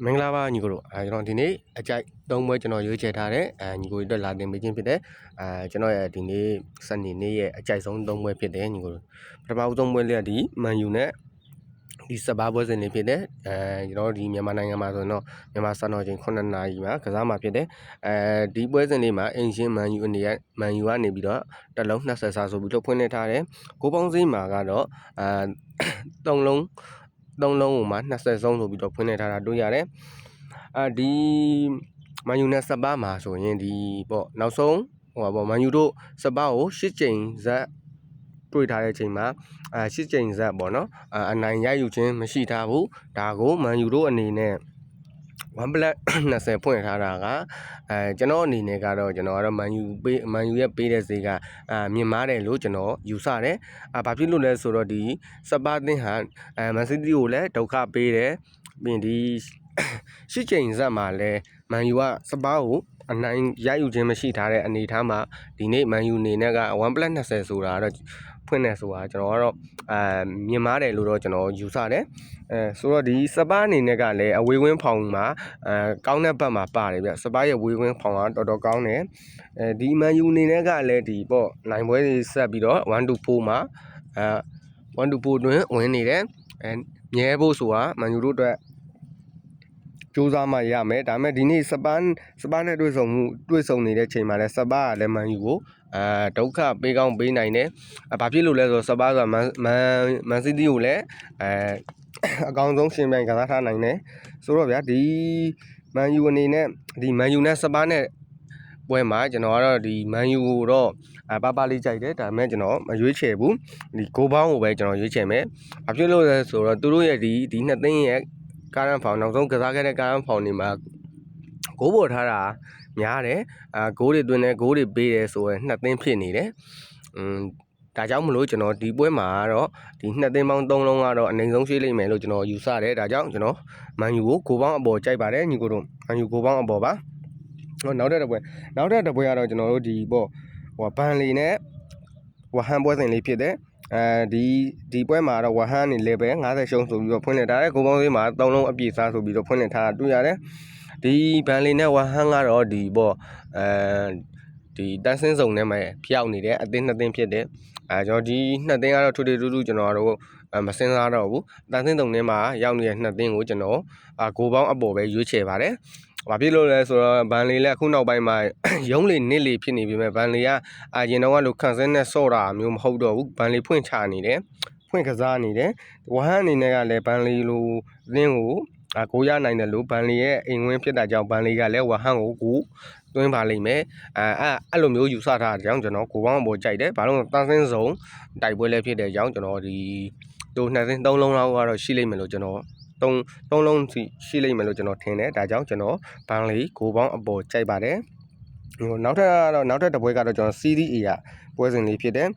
မင်္ဂလာပါညီကိုတို့ကျွန်တော်ဒီနေ့အကြိုက်၃ပွဲကျွန်တော်ရွေးချယ်ထားတဲ့ညီကိုတို့လာတင်ပေးခြင်းဖြစ်တဲ့ကျွန်တော်ရဲ့ဒီနေ့စနေနေ့ရဲ့အကြိုက်ဆုံး၃ပွဲဖြစ်တယ်ညီကိုတို့ပထမဆုံးပွဲလေးကဒီမန်ယူနဲ့ဒီစပါးပွဲစဉ်လေးဖြစ်တယ်ကျွန်တော်ဒီမြန်မာနိုင်ငံမှာဆိုတော့မြန်မာစံတော်ချိန်9နာရီမှာကစားမှာဖြစ်တယ်ဒီပွဲစဉ်လေးမှာအင်ရှင်မန်ယူအနေနဲ့မန်ယူကနေပြီးတော့တစ်လုံး20စာဆိုပြီးတော့ဖွင့်နေထားတယ်ကိုပေါင်းစည်းမှာကတော့3လုံးကိုမှ20ဆုံးဆိုပြီးတော့ဖွင့်နေထားတာတွေ့ရတယ်ဒီမန်ယူနဲ့စပါးမှာဆိုရင်ဒီပေါ့နောက်ဆုံးမန်ယူတို့စပါးကို10ချိန်ဇက်တွေ့ထားတဲ့အချိန်မှာ10ချိန်ဇက်ပေါ့နော်အနိုင်ရယူခြင်းမရှိထားဘူးဒါကိုမန်ယူတို့အနေနဲ့1+20ဖွင့်ထားတာကကျွန်တော်အနေနဲ့ကတော့ကျွန်တော်ကတော့မန်ယူရဲ့ပေးတဲ့ဈေးကမြင့်မားတယ်လို့ကျွန်တော်ယူဆတယ်ဘာဖြစ်လို့လဲဆိုတော့ဒီစပါးသင်းဟာမန်စီးတီးကိုလည်းဒုက္ခပေးတယ်ပြီးဒီရှစ်ချိန်ဇက်မှာလဲမန်ယူကစပါးကိုအနိုင်ရယူခြင်းမရှိထားတဲ့အနေအထားမှာဒီနေ့မန်ယူအနေနဲ့က1+20ဆိုတာတော့ဖွင့်နေဆိုတာကျွန်တော်ကတော့မြင်မားတယ်လို့တော့ကျွန်တော်ယူဆတယ်ဆိုတော့ဒီစပါးအနေနဲ့ကလည်းအဝေးဝင်းဖောင်မှာကောင်းတဲ့ဘက်မှာပါတယ်ဗျစပါးရဲ့ဝေးဝင်းဖောင်ကတော်တော်ကောင်းတယ်ဒီမန်ယူအနေနဲ့ကလည်းဒီပေါ့နိုင်ပွဲတွေဆက်ပြီးတော့1-4မှာ1-4တွင်ဝင်နေတယ်မြဲဖို့ဆိုတာမန်ယူတို့အတွက်စူးစမ်းမှရမယ်ဒါပေမဲ့ဒီနေ့စပါးနဲ့တွေ့ဆုံနေတဲ့ချိန်မှာလဲစပါးကလည်းမန်ယူကိုဒုက္ခပေးကောင်းပေးနိုင်တယ်ဘာဖြစ်လို့လဲဆိုတော့စပါးဆိုတာမန်စီးတီးကိုလည်းအကောင်းဆုံးရှင်ပြိုင်ကစားထားနိုင်တယ်ဆိုတော့ဗျာဒီမန်ယူအနေနဲ့ဒီမန်ယူနဲ့စပါးနဲ့ပွဲမှာကျွန်တော်ကတော့ဒီမန်ယူကိုတော့ပါလေးကြိုက်တယ်ဒါပေမဲ့ကျွန်တော်မရွေးချယ်ဘူးဒီဂိုးပေါင်းကိုပဲကျွန်တော်ရွေးချယ်မယ်ဘာဖြစ်လို့လဲဆိုတော့သူတို့ရဲ့ဒီနှစ်သိန်းရဲ့ကာရန်ဖောင်နောက်ဆုံးကစားခဲ့တဲ့ကာရန်ဖောင်တွေမှာဂိုးပေါ်ထားတာများတယ်ဂိုးတွေသွင်းတယ်ဂိုးတွေပေးတယ်ဆိုရင်နှစ်သိန်းဖြစ်နေတယ်ဒါကြောင့်မလို့ကျွန်တော်ဒီပွဲမှာတော့ဒီနှစ်သိန်းပေါင်း3လုံးကတော့အနိုင်ဆုံးရှိလိမ့်မယ်လို့ကျွန်တော်ယူဆတယ်ဒါကြောင့်ကျွန်တော်မန်ယူကိုဂိုးပေါင်းအပေါ်ကြိုက်ပါတယ်ညီကိုတို့မန်ယူဂိုးပေါင်းအပေါ်ပါနောက်တဲ့တစ်ပွဲကတော့ကျွန်တော်တို့ဒီပေါ့ဘန်လီနဲ့ဝဟန်ပွဲစဉ်လေးဖြစ်တယ်ဒီပွဲမှာတော့ဝဟန်နေ level 50ရှုံးဆိုပြီးတော့ဖွင့်လှစ်ထားတယ်ကိုပေါင်းသေးမှာ3လုံးအပြည့်စားဆိုပြီးတော့ဖွင့်လှစ်ထားတာတွေ့ရတယ်ဒီဘန်လီနဲ့ဝဟန်ကတော့ဒီပေါ့ဒီတန်းစင်းစုံထဲမှာဖျောက်နေတယ်အသင်း2သင်းဖြစ်တယ်ကျွန်တော်ဒီ2သင်းကတော့ထူထူကျွန်တော်တို့မစင်စားတော့ဘူးတန်းစင်းစုံထဲမှာရောက်နေတဲ့2သင်းကိုကျွန်တော်ဂိုးပေါင်းအပေါ်ပဲရွေးချယ်ပါတယ်ဘာဖြစ်လို့လဲဆိုတော့ဘန်လီလည်းအခုနောက်ပိုင်းမှာရုံးလေနစ်လေဖြစ်နေပြီမဲ့ဘန်လီကရင်တော့ကလို့ခန့်စင်းနဲ့ဆော့တာမျိုးမဟုတ်တော့ဘူးဘန်လီဖွင့်ချနေတယ်ဖွင့်ကစားနေတယ်ဝဟန်အနေနဲ့ကလည်းဘန်လီလိုအသင်းကိုဂိုးရနိုင်တယ်လို့ဘန်လီရဲ့အိမ်ဝင်းဖြစ်တာကြောင့်ဘန်လီကလည်းဝဟန်ကိုသွင်းပါလိမ့်မယ်အဲ့လိုမျိုးယူဆထားတဲ့ကြောင့်ကျွန်တော်ဂိုးပေါင်းအပေါ်ကြိုက်တယ်ဘာလို့တန်းစင်းစုံတိုက်ပွဲလည်းဖြစ်တဲ့ကြောင့်ကျွန်တော်ဒီတို့2စင်း3လုံးလောက်ကတော့ရှိလိမ့်မယ်လို့ကျွန်တော်3လုံးရှိလိမ့်မယ်လို့ကျွန်တော်ထင်တယ်ဒါကြောင့်ကျွန်တော်ဘန်လီဂိုးပေါင်းအပေါ်ကြိုက်ပါတယ်နောက်ထပ်တစ်ပွဲကတော့ကျွန်တော် Serie A ပွဲစဉ်လေးဖြစ်တယ်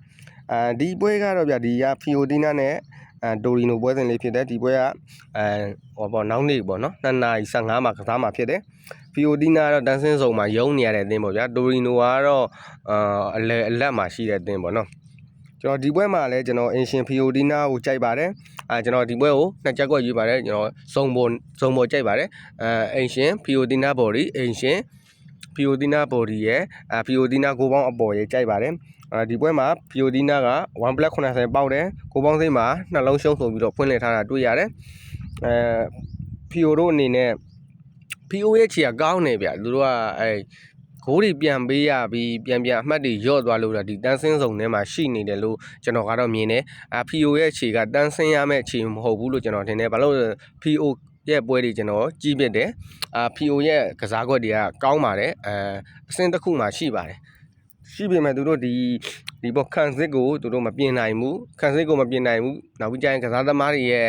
ဒီပွဲကတော့ဗျဒီကဖီယိုတီနာနဲ့ဒိုရီနိုပွဲစဉ်လေးဖြစ်တယ်ဒီပွဲကနောက်နေ့ပေါ့နော်2:15မှာကစားမှာဖြစ်တယ်ဖီယိုတီနာကတော့တန်းစင်းစုံမှာရုံးနေရတဲ့အသင်းပေါ့ဗျာဒိုရီနိုကတော့အလက်မှာရှိတဲ့အသင်းပေါ့နော်ကျွန်တော်ဒီပွဲမှာလည်းကျွန်တော်အင်ရှင်ဖီယိုတီနာကိုကြိုက်ပါတယ်ကျွန်တော်ဒီပွဲကို2ချက်ကွက်ယူပါတယ်ကျွန်တော်စုံပေါ်ကြိုက်ပါတယ်အင်ရှင်ဖီယိုတီနာဘော်ဒီအင်ရှင်ဖီယိုတီနာဘော်ဒီရဲ့ဖီယိုတီနာဂိုးပေါင်းအပေါ်ရဲ့ကြိုက်ပါတယ်ဒီပွဲမှာဖီယိုတီနာက1+90ပေါက်တယ်ကိုပေါင်းစိမ့်မှာနှလုံးရှုံးဆိုပြီးတော့ဖွင့်လှစ်ထားတာတွေ့ရတယ်ဖီယိုတို့အနေနဲ့ဖီယိုရဲ့ခြေကကောင်းနေဗျသူတို့ကဂိုးတွေပြန်ပေးရပြီးပြန်အမှတ်တွေရော့သွားလို့ဒီတန်းစင်းစုံထဲမှာရှိနေတယ်လို့ကျွန်တော်ကတော့မြင်တယ်ဖီယိုရဲ့ခြေကတန်းစင်းရမယ့်ခြေမဟုတ်ဘူးလို့ကျွန်တော်ထင်တယ်ဘာလို့ဖီယိုရဲ့ပွဲတွေကျွန်တော်ကြည့်ပြတယ်ဖီယိုရဲ့ကစားကွက်တွေကကောင်းပါတယ်အဆင့်တစ်ခုမှရှိပါတယ်ရှိပေမဲ့သူတို့ဒီပေါ့ခန့်စစ်ကိုသူတို့မပြင်နိုင်ဘူးနောက်ပြီးကျရင်ကစားသမားတွေရဲ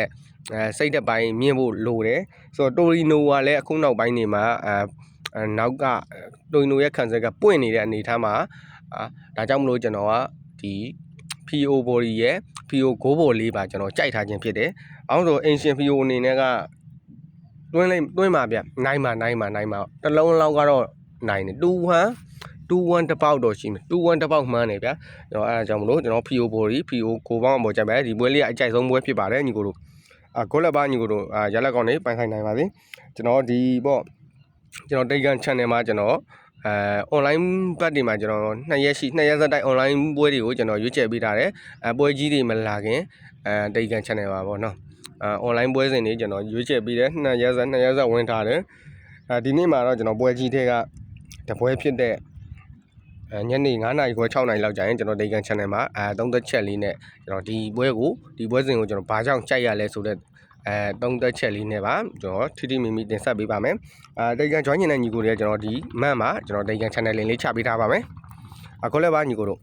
့စိတ်သက်ပိုင်းမြင့်ဖို့လိုတယ်ဆိုတော့တိုရီနိုကလည်းအခုနောက်ပိုင်းနေမှာနောက်ကတိုရီနိုရဲ့ခန့်စစ်ကပွင့်နေတဲ့အနေအထားမှာဒါကြောင့်မလို့ကျွန်တော်ကဒီဖီယိုဘော်ဒီရဲ့ဖီယိုဂိုးဘော်လေးပါကျွန်တော်ကြိုက်ထားခြင်းဖြစ်တယ်အောင်ဆိုအင်ရှင်ဖီယိုအနေနဲ့ကတွင်းပါဗျနိုင်ပါတစ်လုံးလောက်ကတော့နိုင်တယ်2-1တစ်ပေါက်တော့ရှိမယ်2-1တစ်ပေါက်မှန်းတယ်ဗျာအဲ့ဒါကြောင့်မလို့ကျွန်တော်ဖီယိုဘော်ဒီဖီယိုကိုပေါင်းအပေါ်ကြိုက်ပါတယ်ဒီပွဲလေးကအကြိုက်ဆုံးပွဲဖြစ်ပါတယ်ညီကိုတို့ ကိုလက်ပါညီကိုတို့ရလက်ကောင်းနေပိုင်ဆိုင်နိုင်ပါစေကျွန်တော်ဒီပေါ့ကျွန်တော်တိတ်ကန် channel မှာကျွန်တော်online ဘတ်တွေမှာကျွန်တော်2ရက်ဇက်တိုက် online ပွဲတွေကိုကျွန်တော်ရွေးချယ်ပေးထားတယ်ပွဲကြီးတွေမလာခင်တိတ်ကန် channel ပါပေါ့နော်online ပွဲစဉ်တွေကျွန်တော်ရွေးချယ်ပေးတယ်2ရက်ဇက်ဝင်ထားတယ်ဒီနေ့မှာတော့ကျွန်တော်ပွဲကြီးတွေကတပွဲဖြစ်တဲ့ညနေ9:00 နာရီခွဲ6:00 နာရီလောက်ကြာရင်ကျွန်တော်တိတ်ကန် channel မှာသုံးသက်ချက်လေးနဲ့ကျွန်တော်ဒီပွဲစဉ်ကိုကျွန်တော်ဘာကြောင့်ကြိုက်ရလဲဆိုတော့သုံးသက်ချက်လေးနဲ့ပါကျွန်တော်ထိထိမိမိတင်ဆက်ပေးပါမယ်တိတ်ကန် join နေတဲ့ညီကိုတွေကကျွန်တော်ဒီမန့်မှာကျွန်တော်တိတ်ကန် channel link လေးချပေးထားပါမယ်အခုလည်းပါညီကိုတို့